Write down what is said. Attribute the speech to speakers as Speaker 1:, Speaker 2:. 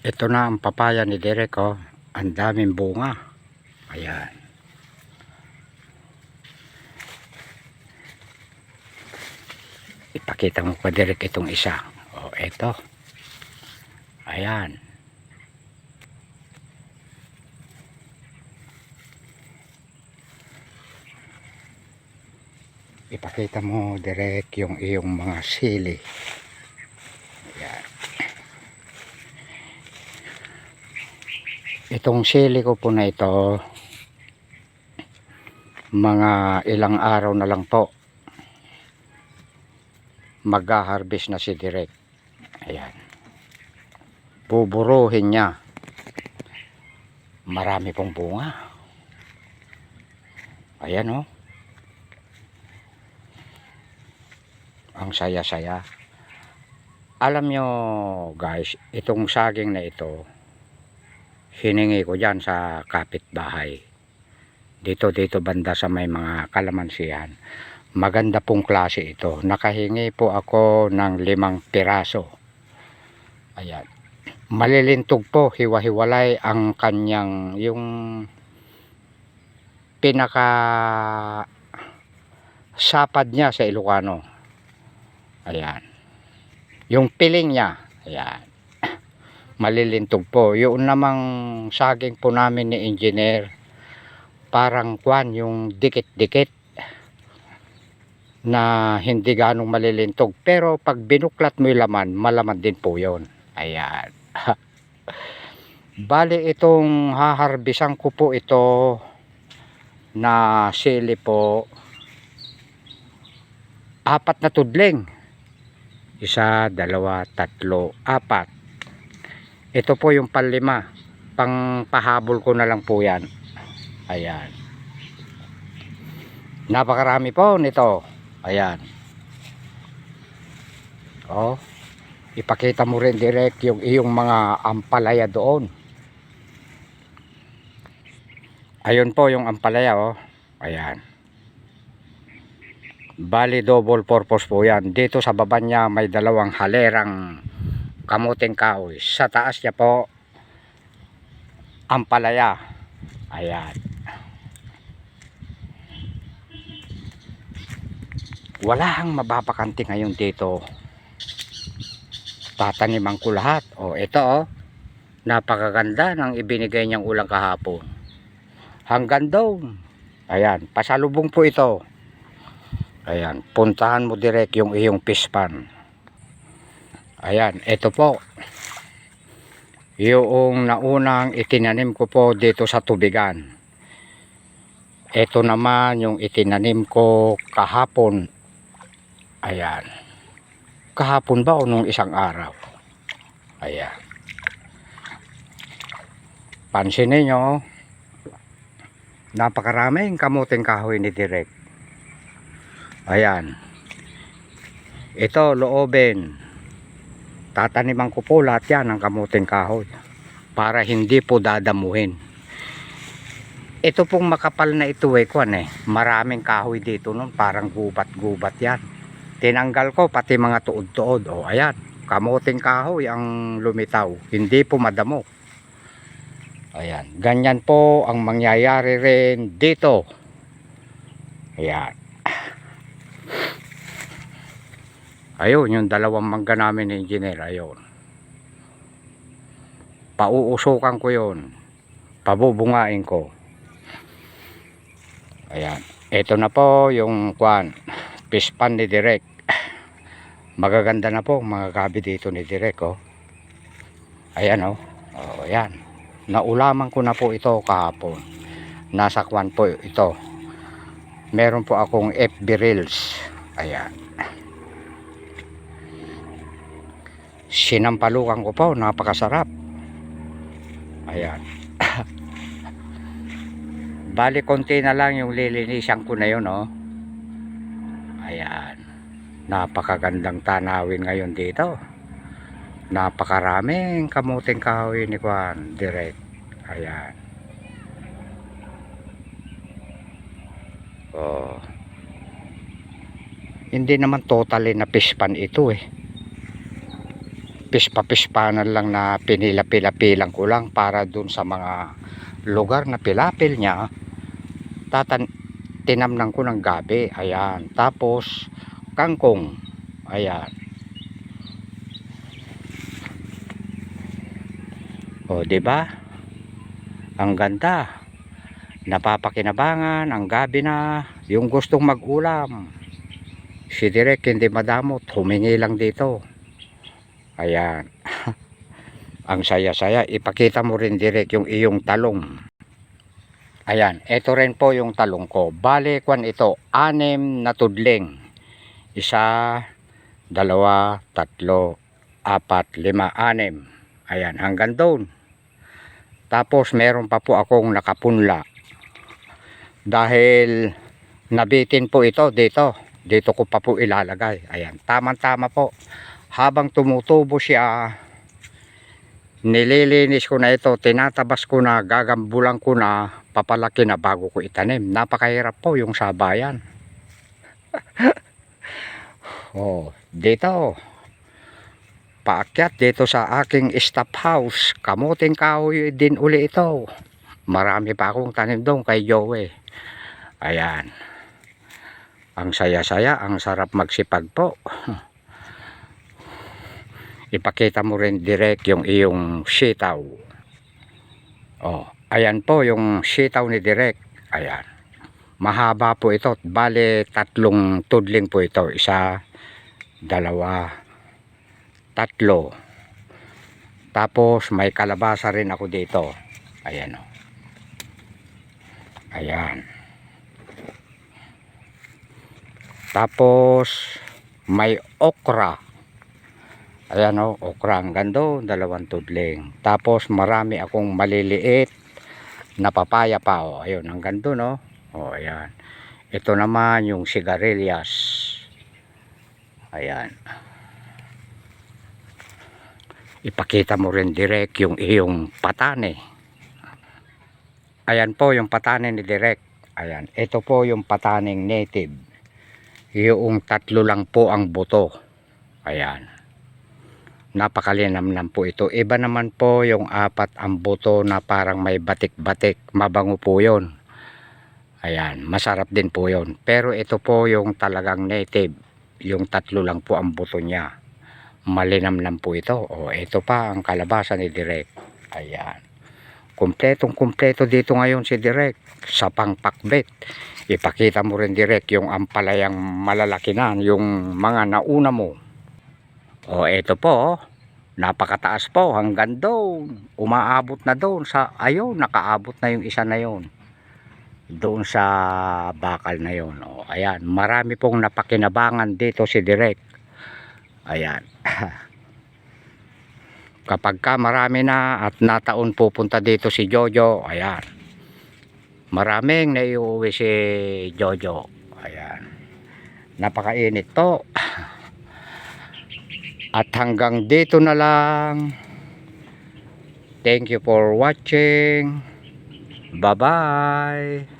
Speaker 1: Ito na ang papaya ni Derek, oh. Ang daming bunga. Ayan. Ipakita mo pa, Derek, itong isa. Oh, ito. Ayan. Ipakita mo, Derek, yung iyong mga sili. Ayan. Itong sili ko po na ito, mga ilang araw na lang po, mag-harvest na si Derek. Ayan. Buburuhin niya. Marami pong bunga. Ayan, oh. Ang saya-saya. Alam nyo, guys, itong saging na ito, hiningi ko dyan sa kapitbahay. Dito banda sa may mga kalamansihan. Maganda pong klase ito. Nakahingi po ako ng 5 piraso. Ayan. Malilintog po, hiwa-hiwalay ang kanyang, yung pinaka sapad niya sa Ilocano. Ayan. Yung piling niya, ayan. Malilintog po. Yung namang saging po namin ni engineer, parang kwan, yung dikit-dikit na hindi ganong malilintog. Pero pag binuklat mo yung laman, malaman din po yun. Ayan. Bali itong haharbisan ko po ito na sili po, 4 na tudling. 1, 2, 3, 4. Ito po yung pang-5. Pang-pahabol ko na lang po yan. Ayan. Napakarami po nito. Ayan. Oh. Ipakita mo rin direct yung iyong mga ampalaya doon. Ayun po yung ampalaya, oh. Ayan. Bali double purpose po yan. Dito sa baba niya may 2 halerang kamuting kahoy. Sa taas niya po ampalaya. Ayan. Wala ang mababakanti ngayon dito. Tataniman ko lahat. O ito, oh. Napakaganda ng ibinigay niyang ulang kahapon. Hanggang doon. Ayan. Pasalubong po ito. Ayan, puntahan mo direct yung iyong fish pan. Ayan, ito po. Yung naunang itinanim ko po dito sa tubigan. Ito naman yung itinanim ko kahapon. Ayan. Kahapon ba o nung isang araw? Ayan. Pansinin nyo, napakaraming kamuting kahoy ni Direk. Ayan. Ito, loobin. Tataniman ko po lahat yan ng kamuting kahoy para hindi po dadamuhin. Ito pong makapal na ito maraming kahoy dito nun, parang gubat-gubat yan. Tinanggal ko pati mga tuod-tuod. O ayan, kamuting kahoy ang lumitaw, hindi po madamo. Ayan, ganyan po ang mangyayari rin dito. Ayan. Ayun, yung 2 mangga namin ni engineer, ayun. Pauusukan ko yun. Pabubungain ko. Ayan. Ito na po yung kwan, fish pan ni Direk. Magaganda na po mga gabi dito ni Direk, oh. Ayan, oh. Oh, ayan. Naulaman ko na po ito kahapon. Nasa kwan po ito. Meron po akong FB Reels. Ayan. Sinampalukan ko po, napakasarap. Ayan. Bali konti na lang yung lilinisan ko na yun, oh. Ayan. Napakagandang tanawin ngayon dito. Napakaraming kamuting kahoy ni Kwan Direk. Ayan. Oh. Hindi naman totally na fish pan ito, pispa-pispanan lang na pinila-pila-pilang ko lang para dun sa mga lugar na pilapil niya. Tinamnan ko ng gabi. Ayan. Tapos kangkong. Ayan. O, di ba? Ang ganda. Napapakinabangan ang gabi na yung gustong mag-ulam. Si Direk hindi madamot, humingi lang dito. Ayan. Ang saya-saya. Ipakita mo rin Direk yung iyong talong. Ayan, ito rin po yung talong ko. Bale, kwan ito, 6 na tudling. 1, 2, 3, 4, 5, 6. Ayan, hanggang doon. Tapos meron pa po akong nakapunla. Dahil nabitin po ito dito. Dito ko pa po ilalagay. Ayan, tama-tama po. Habang tumutubo siya, nililinis ko na ito, tinatabas ko na, gagambulan ko na, papalaki na bago ko itanim. Napakahirap po yung sabayan. Oh, dito paakyat dito sa aking stop house, kamuting kahoy din uli ito. Marami pa akong tanim doon kay Joey. Ayan, ang saya-saya, ang sarap magsipag po. Ipakita mo rin Direk yung iyong sitaw. Oh, ayan po yung sitaw ni Direk. Ayan, mahaba po ito. Bale 3 tudling po ito. 1, 2, 3. Tapos may kalabasa rin ako dito. Ayan o. Ayan. Tapos may okra. Ayan o, okra ang gando, 2 tudling. Tapos marami akong maliliit na papaya pa o. Ayun, ang gando no. O, ayan. Ito naman yung sigarilyas. Ayan. Ipakita mo rin Direk yung iyong patane. Ayan po yung patane ni Direk. Ayan, ito po yung pataning native. Yung 3 lang po ang buto. Ayan. Napakalinamnam po ito. Iba naman po yung 4 ang buto na parang may batik-batik. Mabango po yun. Ayan, masarap din po yun. Pero ito po yung talagang native. Yung 3 lang po ang buto niya. Malinamnam po ito. O, ito pa ang kalabasa ni Direk. Ayan. Kumpletong-kumpleto dito ngayon si Direk sa pangpakbet. Ipakita mo rin Direk yung ampalayang malalaki na, yung mga nauna mo. O, ito po, napakataas po hanggang doon. Umaabot na doon sa, ayun, nakaabot na yung isa na yun. Doon sa bakal na yun. O, ayan, marami pong napakinabangan dito si Direk. Ayan. Kapag ka marami na at nataon pupunta dito si Jojo, ayan. Maraming naiuwi si Jojo. Ayan. Napakainit to. At hanggang dito na lang. Thank you for watching. Bye-bye.